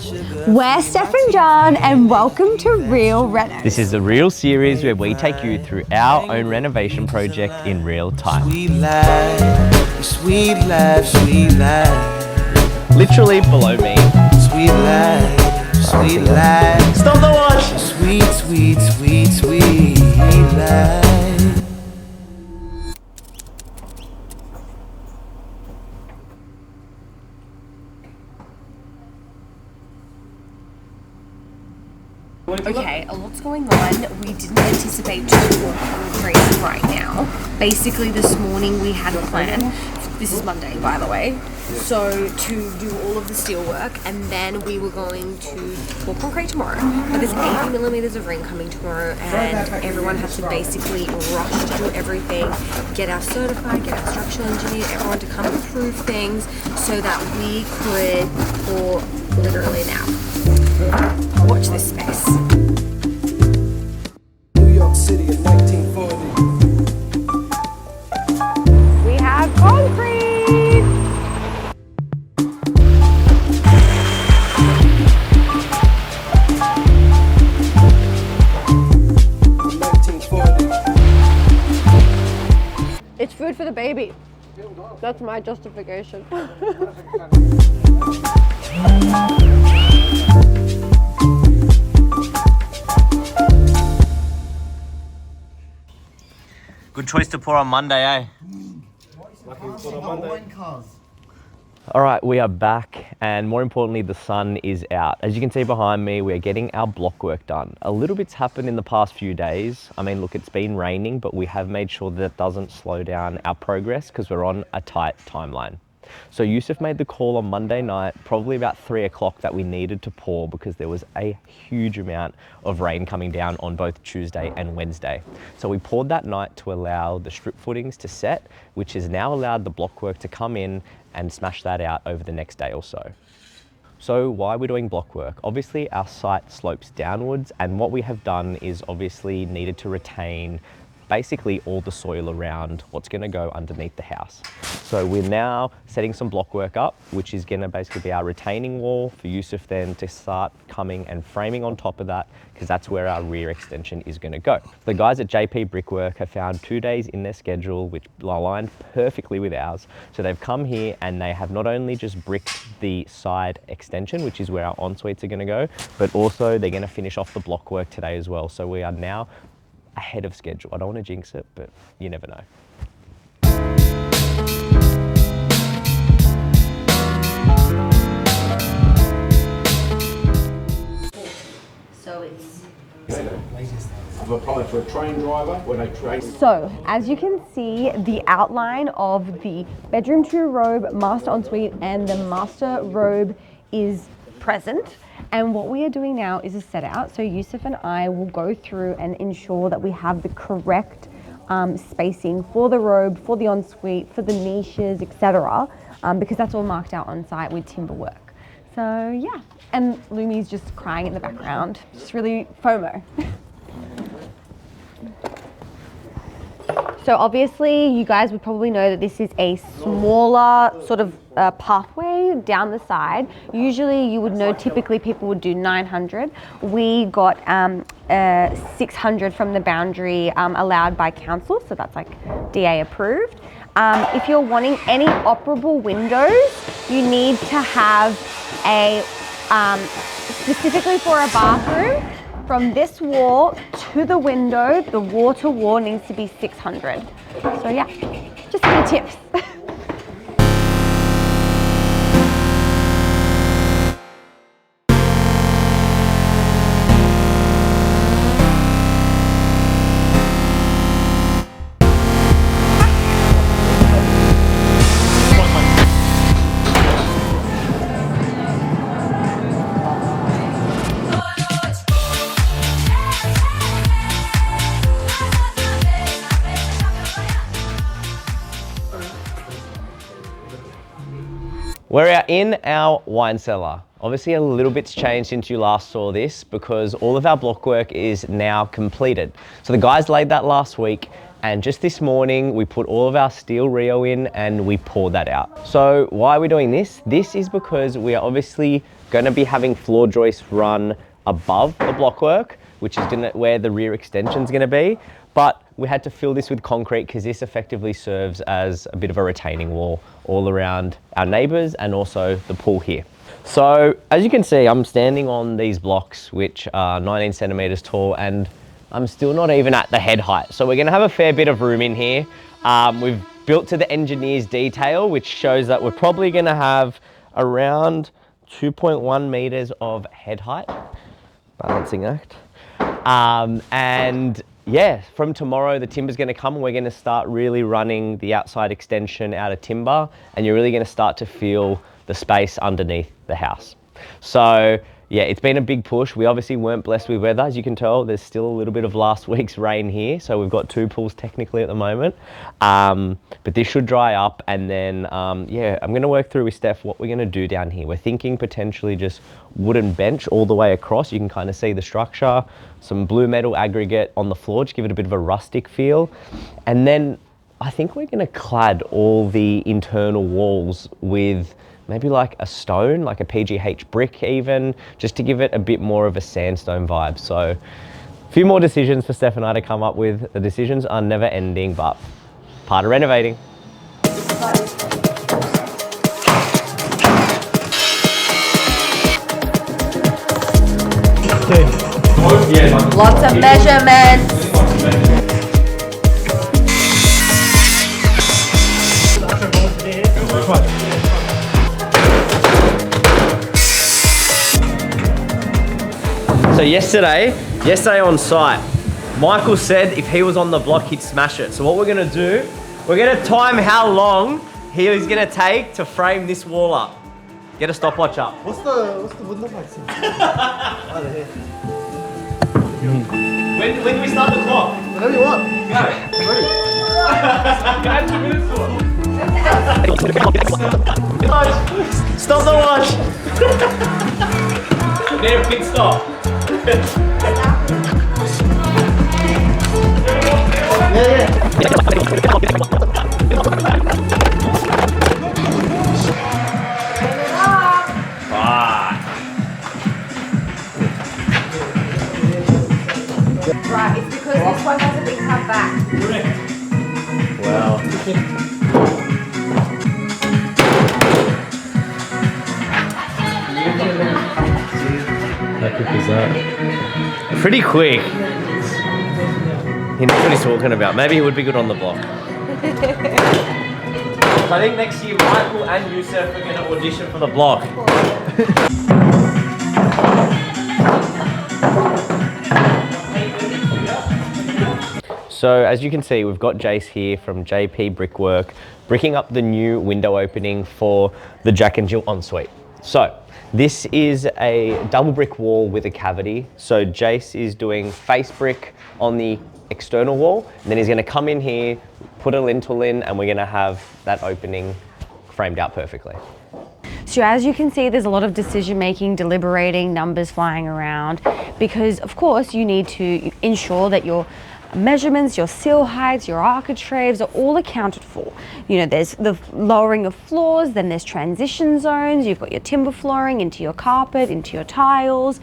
We're Steph and John, and welcome to Real Reno. This is the Real series where we take you through our own renovation project in real time. Sweet life, sweet life, sweet life. Literally below me. Sweet life, sweet life. Stop the watch! Sweet, sweet, sweet, sweet life. Okay, a lot's going on. We didn't anticipate to walk concrete right now. Basically, this morning we had a plan. This is Monday, by the way. So, to do all of the steel work, and then we were going to pour concrete tomorrow. But there's 80 millimeters of rain coming tomorrow, and everyone has to basically rush to do everything, get our certified, get our structural engineer, everyone to come approve things so that we could pour literally now. Watch this space. New York City in 1940. We have concrete! 1940. It's food for the baby. That's my justification. Good choice to pour on Monday, eh? All right, we are back, and more importantly, the sun is out. As you can see behind me, we're getting our block work done. A little bit's happened in the past few days. I mean, look, it's been raining, but we have made sure that doesn't slow down our progress because we're on a tight timeline. So Yusuf made the call on Monday night, probably about 3 o'clock, that we needed to pour because there was a huge amount of rain coming down on both Tuesday and Wednesday. So we poured that night to allow the strip footings to set, which has now allowed the block work to come in and smash that out over the next day or so. So why we're doing block work? Obviously our site slopes downwards, and what we have done is obviously needed to retain basically all the soil around what's going to go underneath the house. So we're now setting some block work up, which is going to basically be our retaining wall for Yusuf then to start coming and framing on top of that, because that's where our rear extension is going to go. The guys at JP Brickwork have found 2 days in their schedule, which aligned perfectly with ours. So they've come here and they have not only just bricked the side extension, which is where our en-suites are going to go, but also they're going to finish off the block work today as well. So we are now ahead of schedule. I don't want to jinx it, but you never know. I've applied for a train driver when I train. So, as you can see, the outline of the bedroom to robe, master ensuite, and the master robe is present. And what we are doing now is a set out. So Yusuf and I will go through and ensure that we have the correct spacing for the robe, for the ensuite, for the niches, etc. Because that's all marked out on site with timber work. So yeah, and Lumi's just crying in the background. Just really FOMO. So obviously you guys would probably know that this is a smaller sort of pathway down the side. Usually you would know typically people would do 900. We got 600 from the boundary allowed by council, so that's like DA approved. If you're wanting any operable windows, you need to have a, specifically for a bathroom, from this wall to the window, the wall to wall needs to be 600. So yeah, just some tips. We're out in our wine cellar. Obviously a little bit's changed since you last saw this because all of our block work is now completed. So the guys laid that last week, and just this morning we put all of our steel Rio in and we poured that out. So why are we doing this? This is because we are obviously going to be having floor joists run above the block work, which is where the rear extension is going to be. But we had to fill this with concrete because this effectively serves as a bit of a retaining wall all around our neighbours and also the pool here. So as you can see, I'm standing on these blocks, which are 19 centimetres tall, and I'm still not even at the head height. So we're going to have a fair bit of room in here. We've built to the engineer's detail, which shows that we're probably going to have around 2.1 metres of head height. Balancing act. And yeah, from tomorrow the timber's going to come and we're going to start really running the outside extension out of timber, and you're really going to start to feel the space underneath the house. So yeah, it's been a big push. We obviously weren't blessed with weather. As you can tell, there's still a little bit of last week's rain here. So we've got 2 pools technically at the moment. But this should dry up, and then yeah, I'm gonna work through with Steph what we're gonna do down here. We're thinking potentially just wooden bench all the way across. You can kind of see the structure, some blue metal aggregate on the floor, just give it a bit of a rustic feel. And then I think we're gonna clad all the internal walls with maybe like a stone, like a PGH brick even, just to give it a bit more of a sandstone vibe. So a few more decisions for Steph and I to come up with. The decisions are never ending, but part of renovating. Lots of measurements. So yesterday on site, Michael said if he was on the block, he'd smash it. So what we're gonna do, we're gonna time how long he is gonna take to frame this wall up. Get a stopwatch up. What's the window like? When do we start the clock? Whatever you want. Go. I'm ready. Can I have 2 minutes for it? Stop the watch. Need a pit stop. Right, it's because this one hasn't been cut back. Wow. How quick is that? Pretty quick. He knows what he's talking about. Maybe he would be good on the block. So I think next year Michael and Youssef are going to audition for the block. So as you can see, we've got Jace here from JP Brickwork, bricking up the new window opening for the Jack and Jill ensuite. So this is a double brick wall with a cavity. So Jace is doing face brick on the external wall, and then he's going to come in here, put a lintel in, and we're going to have that opening framed out perfectly. So as you can see, there's a lot of decision making, deliberating, numbers flying around, because of course you need to ensure that your measurements, your sill heights, your architraves are all accounted for. You know, there's the lowering of floors, then there's transition zones, you've got your timber flooring into your carpet, into your tiles.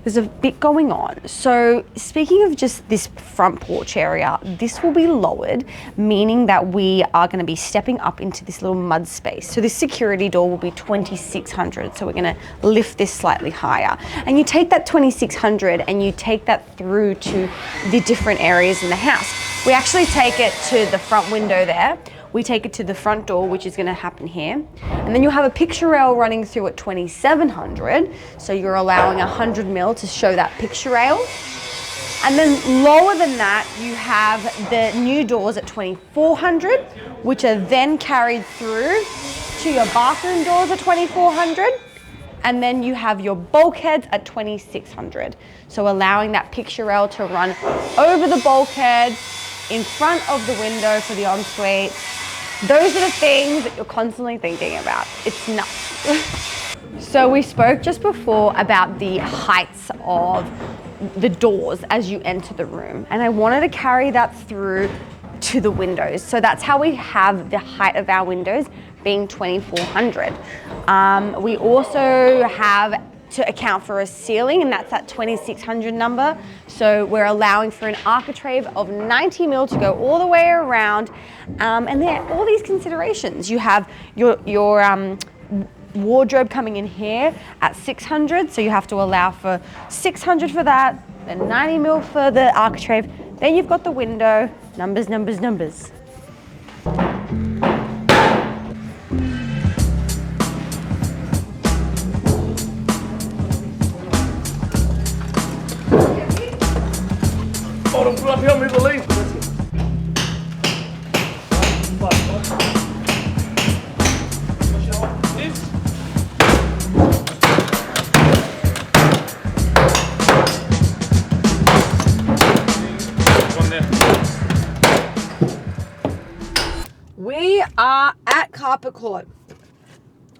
There's a bit going on. So speaking of just this front porch area, this will be lowered, meaning that we are going to be stepping up into this little mud space. So this security door will be 2,600. So we're going to lift this slightly higher. And you take that 2,600 and you take that through to the different areas in the house. We actually take it to the front window there. We take it to the front door, which is going to happen here. And then you'll have a picture rail running through at 2,700. So you're allowing 100 mil to show that picture rail. And then lower than that, you have the new doors at 2,400, which are then carried through to your bathroom doors at 2,400. And then you have your bulkheads at 2,600. So allowing that picture rail to run over the bulkhead, in front of the window for the ensuite, Those are the things that you're constantly thinking about. It's nuts. So we spoke just before about the heights of the doors as you enter the room, and I wanted to carry that through to the windows. So that's how we have the height of our windows being 2,400. We also have to account for a ceiling, and that's that 2,600 number. So we're allowing for an architrave of 90 mil to go all the way around. And there are all these considerations. You have your wardrobe coming in here at 600, so you have to allow for 600 for that, then 90 mil for the architrave. Then you've got the window, numbers, numbers, numbers. Hold on, pull up here, move the leaf. We are at Carpet Court.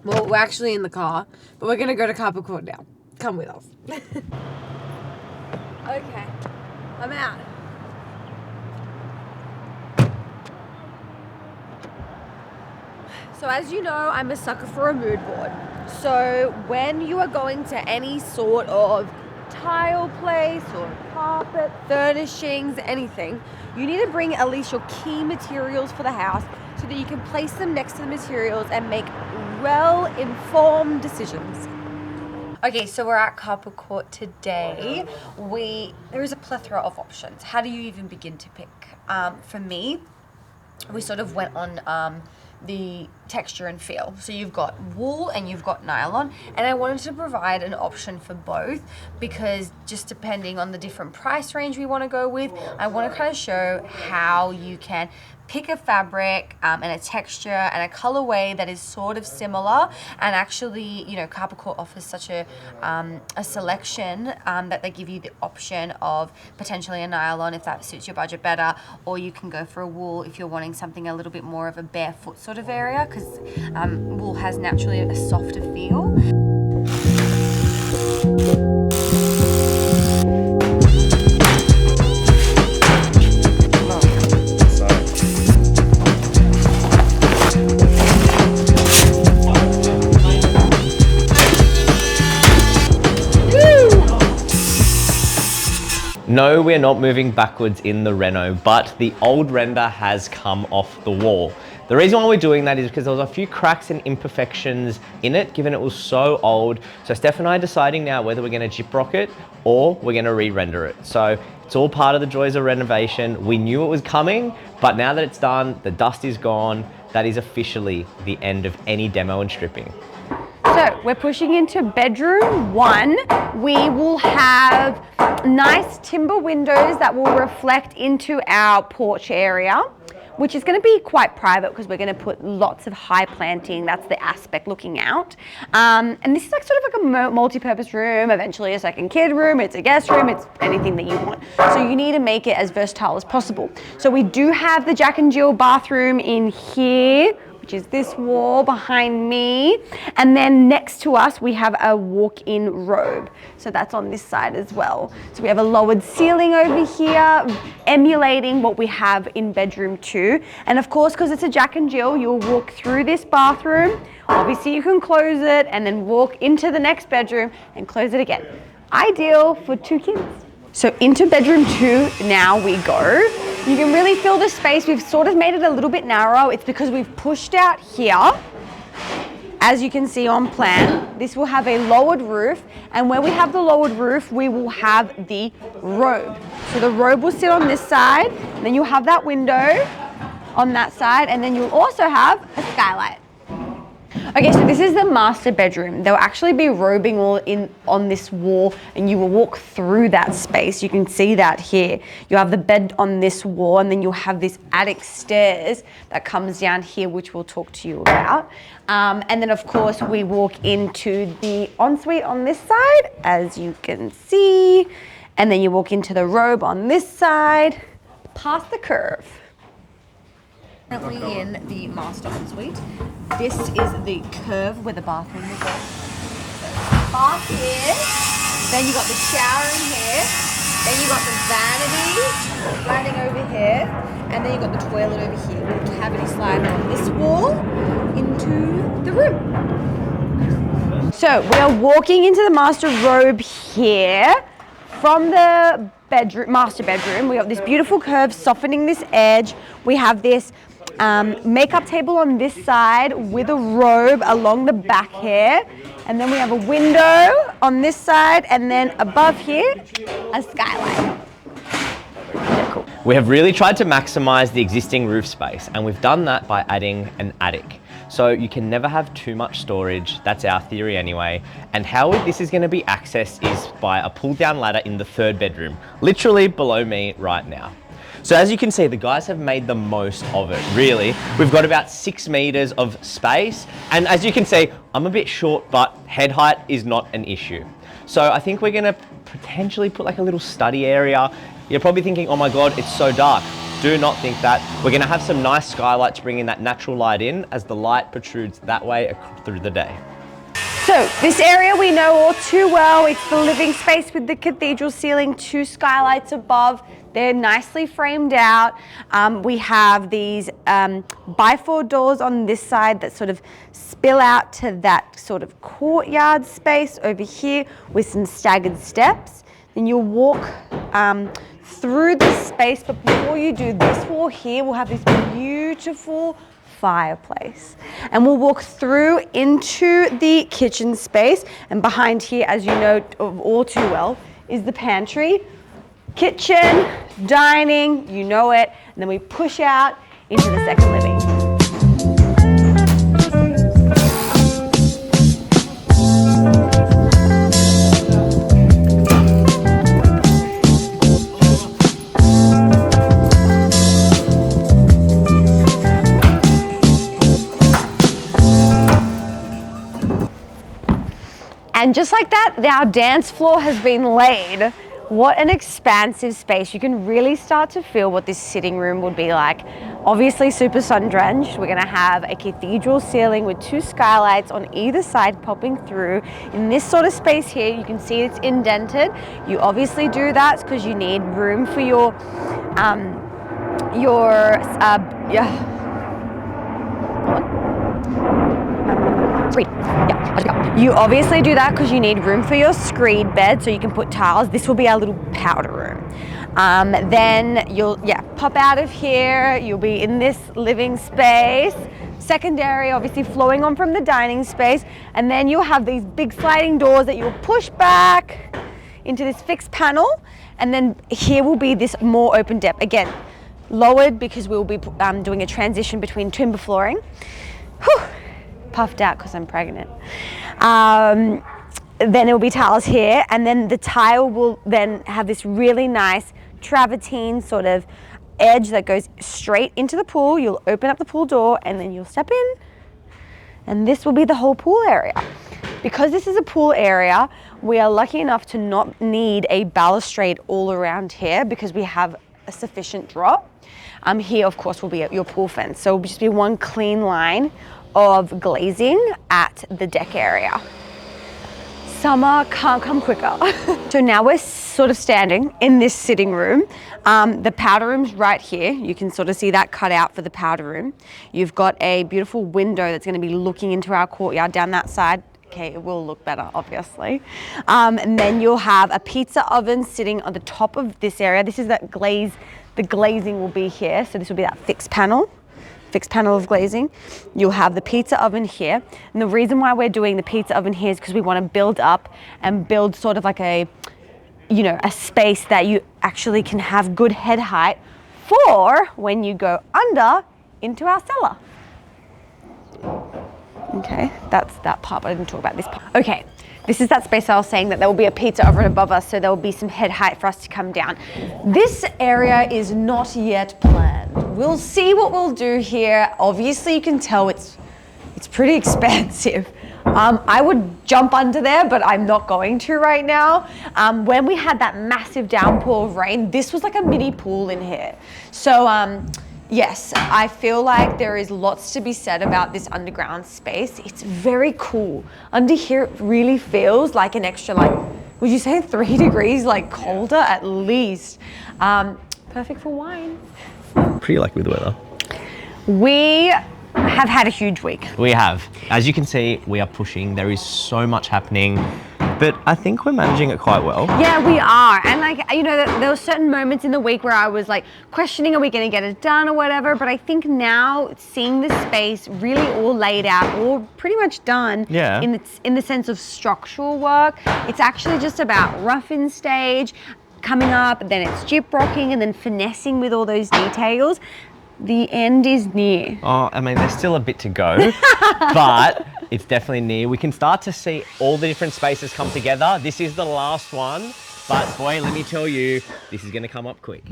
Well, we're actually in the car, but we're gonna go to Carpet Court now. Come with us. Okay, I'm out. So as you know, I'm a sucker for a mood board. So when you are going to any sort of tile place or carpet, furnishings, anything, you need to bring at least your key materials for the house so that you can place them next to the materials and make well-informed decisions. Okay, so we're at Carpet Court today. There is a plethora of options. How do you even begin to pick? For me, we sort of went on the texture and feel. So you've got wool and you've got nylon, and I wanted to provide an option for both because just depending on the different price range we want to go with, I want to kind of show how you can pick a fabric and a texture and a colorway that is sort of similar, and actually, you know, Carpet Court offers such a selection that they give you the option of potentially a nylon if that suits your budget better, or you can go for a wool if you're wanting something a little bit more of a barefoot sort of area, because wool has naturally a softer feel. No, we're not moving backwards in the reno, but the old render has come off the wall. The reason why we're doing that is because there was a few cracks and imperfections in it, given it was so old. So Steph and I are deciding now whether we're gonna gyprock it or we're gonna re-render it. So it's all part of the joys of renovation. We knew it was coming, but now that it's done, the dust is gone, that is officially the end of any demo and stripping. So we're pushing into bedroom 1. We will have nice timber windows that will reflect into our porch area, which is going to be quite private because we're going to put lots of high planting. That's the aspect looking out. And this is like sort of like a multi-purpose room, eventually a second kid room, it's a guest room, it's anything that you want. So you need to make it as versatile as possible. So we do have the Jack and Jill bathroom in here, which is this wall behind me. And then next to us, we have a walk-in robe. So that's on this side as well. So we have a lowered ceiling over here, emulating what we have in bedroom 2. And of course, because it's a Jack and Jill, you'll walk through this bathroom. Obviously you can close it and then walk into the next bedroom and close it again. Ideal for 2 kids. So into bedroom 2 now we go. You can really feel the space. We've sort of made it a little bit narrow. It's because we've pushed out here. As you can see on plan, this will have a lowered roof, and where we have the lowered roof, we will have the robe. So the robe will sit on this side, and then you'll have that window on that side, and then you'll also have a skylight. Okay, so this is the master bedroom. There'll actually be robing all in on this wall, and you will walk through that space. You can see that here. You'll have the bed on this wall, and then you'll have this attic stairs that comes down here, which we'll talk to you about. And then of course we walk into the ensuite on this side, as you can see, and then you walk into the robe on this side, past the curve. Currently in the master ensuite. This is the curve where the bathroom will go. Bath here, then you got the shower in here, then you got the vanity sliding over here, and then you got the toilet over here with a cavity slider on this wall into the room. So we are walking into the master robe here. From the bedroom, master bedroom, we have this beautiful curve softening this edge. We have this makeup table on this side with a robe along the back here. And then we have a window on this side, and then above here, a skylight. Cool. We have really tried to maximize the existing roof space, and we've done that by adding an attic. So you can never have too much storage, that's our theory anyway. And how this is gonna be accessed is by a pull down ladder in the third bedroom, literally below me right now. So as you can see, the guys have made the most of it, really. We've got about 6 meters of space. And as you can see, I'm a bit short, but head height is not an issue. So I think we're gonna potentially put like a little study area. You're probably thinking, oh my God, it's so dark. Do not think that. We're gonna have some nice skylight to bring in that natural light in as the light protrudes that way through the day. So this area we know all too well. It's the living space with the cathedral ceiling, 2 skylights above. They're nicely framed out. We have these bifold doors on this side that sort of spill out to that sort of courtyard space over here with some staggered steps. Then you'll walk through this space, but before you do this wall here, we'll have this beautiful fireplace. And we'll walk through into the kitchen space, and behind here, as you know all too well, is the pantry. Kitchen, dining, you know it, and then we push out into the second living. And just like that, our dance floor has been laid. What an expansive space. You can really start to feel what this sitting room would be like. Obviously super sun drenched. We're gonna have a cathedral ceiling with 2 skylights on either side popping through. In this sort of space here, you can see it's indented. You obviously do that because you need room for your You obviously do that because you need room for your screed bed so you can put tiles. This will be our little powder room. Then you'll pop out of here. You'll be in this living space. Secondary, obviously flowing on from the dining space. And then you'll have these big sliding doors that you'll push back into this fixed panel. And then here will be this more open depth. Again, lowered because we'll be doing a transition between timber flooring. Whew. Puffed out because I'm pregnant. Then there will be tiles here, and then the tile will then have this really nice travertine sort of edge that goes straight into the pool. You'll open up the pool door and then you'll step in, and this will be the whole pool area. Because this is a pool area, we are lucky enough to not need a balustrade all around here because we have a sufficient drop. Here, of course, will be your pool fence. So it'll just be one clean line of glazing at the deck area. Summer can't come quicker. So now we're sort of standing in this sitting room. The powder room's right here. You can sort of see that cut out for the powder room. You've got a beautiful window that's going to be looking into our courtyard down that side. Okay, it will look better, obviously. And then you'll have a pizza oven sitting on the top of this area. This is that glaze. The glazing will be here. So this will be that fixed panel of glazing. You'll have the pizza oven here. And the reason why we're doing the pizza oven here is because we want to build up and build sort of like a space that you actually can have good head height for when you go under into our cellar. Okay, that's that part, but I didn't talk about this part. Okay, this is that space I was saying that there will be a pizza oven above us, so there will be some head height for us to come down. This area is not yet planned. We'll see what we'll do here. Obviously, you can tell it's pretty expansive. I would jump under there, but I'm not going to right now. When we had that massive downpour of rain, this was like a mini pool in here. So Yes, I feel like there is lots to be said about this underground space. It's very cool. Under here, it really feels like an extra, like, would you say 3 degrees, like colder at least? Perfect for wine. Pretty lucky with the weather. We have had a huge week. We have. As you can see, we are pushing. There is so much happening, but I think we're managing it quite well. Yeah, we are. And like, you know, there were certain moments in the week where I was like questioning, are we going to get it done or whatever? But I think now seeing the space really all laid out, all pretty much done Yeah. in the sense of structural work, it's actually just about rough in stage, coming up, then it's gyprocking and then finessing with all those details. The end is near. Oh, I mean, there's still a bit to go, but it's definitely near. We can start to see all the different spaces come together. This is the last one, but boy, let me tell you, this is going to come up quick.